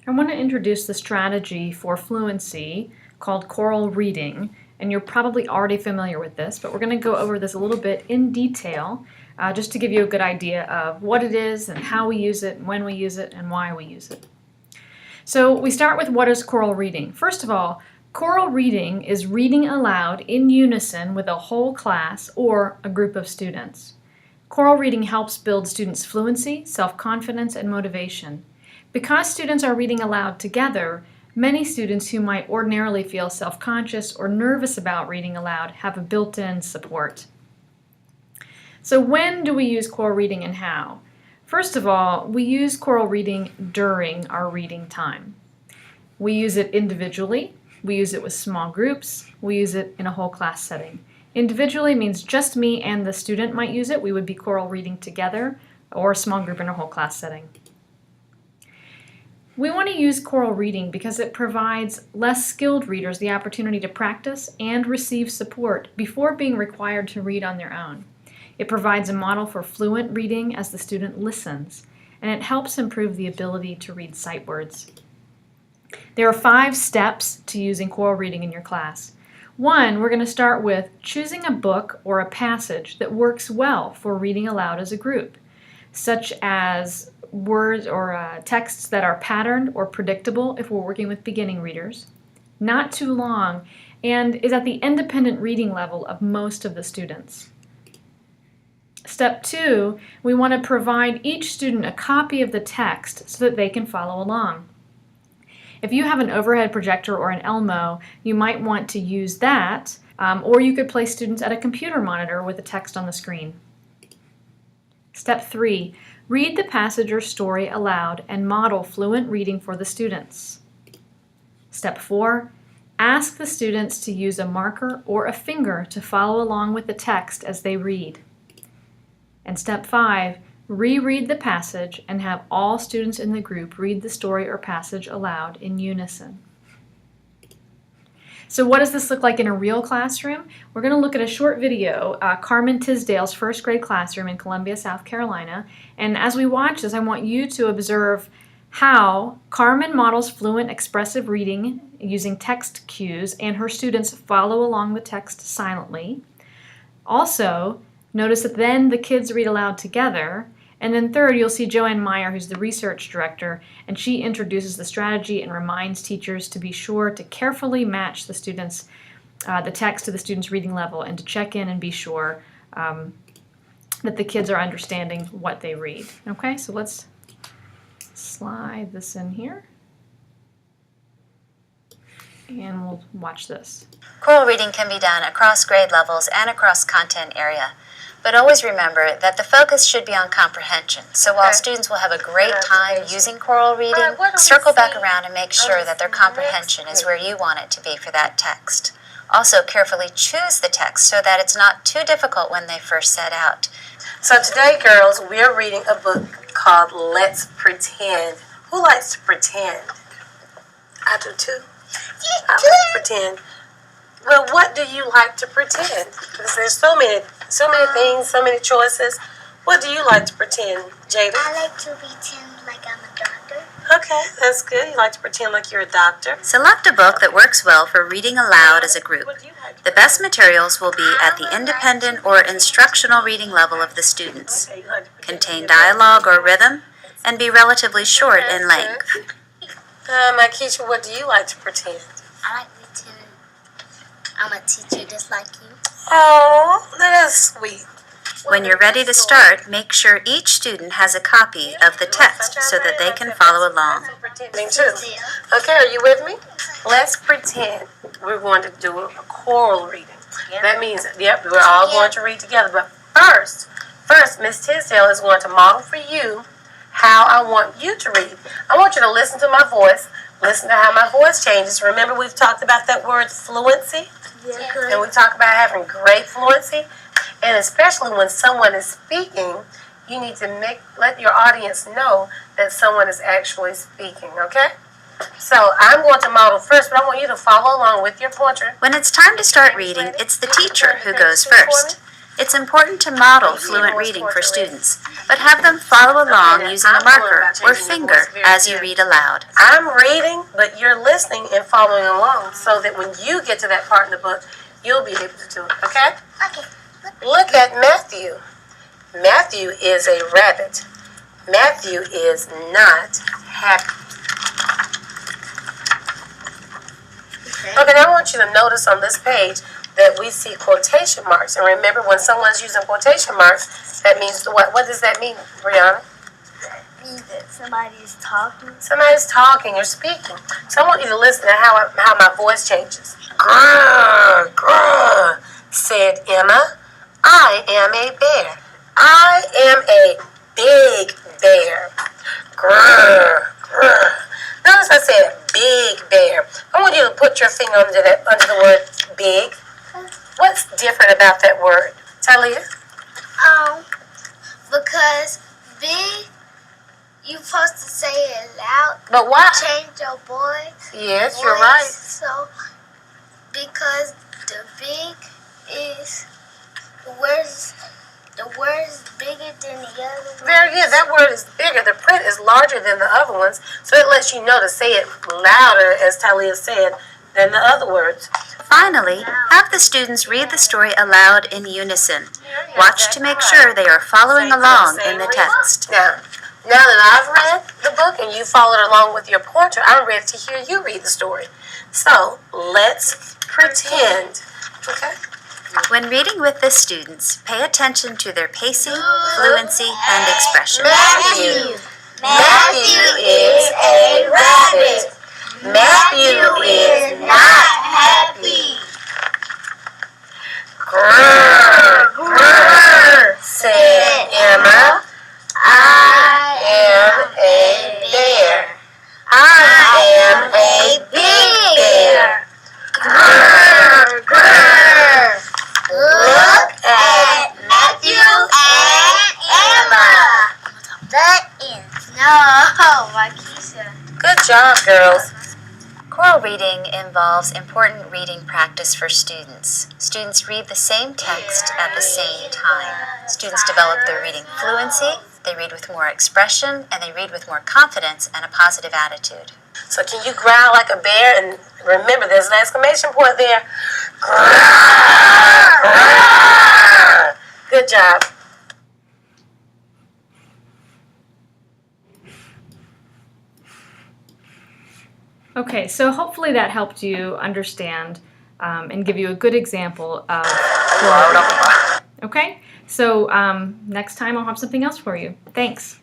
I want to introduce the strategy for fluency called choral reading, and you're probably already familiar with this, but we're going to go over this a little bit in detail just to give you a good idea of what it is and how we use it, when we use it, and why we use it. So we start with what is choral reading. First of all, choral reading is reading aloud in unison with a whole class or a group of students. Choral reading helps build students' fluency, self-confidence, and motivation. Because students are reading aloud together, many students who might ordinarily feel self-conscious or nervous about reading aloud have a built-in support. So when do we use choral reading and how? First of all, we use choral reading during our reading time. We use it individually, we use it with small groups, we use it in a whole class setting. Individually means just me and the student might use it. We would be choral reading together, or a small group in a whole class setting. We want to use choral reading because it provides less skilled readers the opportunity to practice and receive support before being required to read on their own. It provides a model for fluent reading as the student listens, and it helps improve the ability to read sight words. There are 5 steps to using choral reading in your class. 1, we're going to start with choosing a book or a passage that works well for reading aloud as a group, such as words or texts that are patterned or predictable if we're working with beginning readers, not too long, and is at the independent reading level of most of the students. Step 2, we want to provide each student a copy of the text so that they can follow along. If you have an overhead projector or an Elmo, you might want to use that, or you could place students at a computer monitor with the text on the screen. Step 3, read the passage or story aloud and model fluent reading for the students. Step 4, ask the students to use a marker or a finger to follow along with the text as they read. And step 5, reread the passage and have all students in the group read the story or passage aloud in unison. So what does this look like in a real classroom? We're going to look at a short video, Carmen Tisdale's first grade classroom in Columbia, South Carolina. And as we watch this, I want you to observe how Carmen models fluent expressive reading using text cues and her students follow along the text silently. Also, notice that then the kids read aloud together. And then third, you'll see Joanne Meyer, who's the research director, and she introduces the strategy and reminds teachers to be sure to carefully match the students, the text to the students' reading level, and to check in and be sure that the kids are understanding what they read. Okay, so let's slide this in here, and we'll watch this. Choral reading can be done across grade levels and across content area. But always remember that the focus should be on comprehension. So while students will have a great time using choral reading, circle back around and make sure that their comprehension is where you want it to be for that text. Also, carefully choose the text so that it's not too difficult when they first set out. So today, girls, we're reading a book called Let's Pretend. Who likes to pretend? I do too. I like to pretend. Well, what do you like to pretend? Because there's so many things, so many choices. What do you like to pretend, Jada? I like to pretend like I'm a doctor. Okay, that's good. You like to pretend like you're a doctor. Select a book that works well for reading aloud as a group. The best materials will be at the independent or instructional reading level of the students, contain dialogue or rhythm, and be relatively short in length. Makisha, what do you like to pretend? I like pretend I'm a teacher just like you. Oh, that's sweet. When you're ready to start, make sure each student has a copy of the text so that they can follow along. Me too. Okay, are you with me? Let's pretend we're going to do a choral reading. That means, yep, we're all going to read together. But first, Miss Tisdale is going to model for you how I want you to read. I want you to listen to my voice. Listen to how my voice changes. Remember, we've talked about that word fluency? Yeah. And we talk about having great fluency. And especially when someone is speaking, you need to let your audience know that someone is actually speaking, okay? So I'm going to model first, but I want you to follow along with your pointer. When it's time to start reading, it's the teacher who goes first. It's important to model fluent reading for students, but have them follow along using a marker or finger as you read aloud. I'm reading, but you're listening and following along so that when you get to that part in the book, you'll be able to do it, okay? Okay. Look at Matthew. Matthew is a rabbit. Matthew is not happy. Okay, now I want you to notice on this page that we see quotation marks. And remember, when someone's using quotation marks, that means what? What does that mean, Brianna? That means that somebody is talking. Somebody's talking or speaking. So I want you to listen to how my voice changes. Grrr, grrr, said Emma. I am a bear. I am a big bear. Grrr, grrr. Notice I said big bear. I want you to put your finger under the word big. What's different about that word? Talia? Because big, you supposed to say it loud. But why? Change your voice. Yes, you're right. So, because the big is the word is bigger than the other one. Very good. That word is bigger. The print is larger than the other ones, so it lets you know to say it louder, as Talia said, than the other words. Finally, have the students read the story aloud in unison. Watch to make sure they are following along in the text. Now that I've read the book and you followed along with your pointer, I'm ready to hear you read the story. So, let's pretend. Okay? When reading with the students, pay attention to their pacing, fluency, and expression. Matthew. Matthew is a rabbit. Matthew is not happy. Grrr, grrr, said Emma. I am a bear. I am a big bear. Grrr, grrr. Look at Matthew and Emma. That is no, Marquisha. Good job, girls. Choral reading involves important reading practice for students. Students read the same text at the same time. Students develop their reading fluency, they read with more expression, and they read with more confidence and a positive attitude. So can you growl like a bear? And remember, there's an exclamation point there. Grrr, grrr. Good job. Okay, so hopefully that helped you understand and give you a good example of choral reading. Okay, so next time I'll have something else for you. Thanks.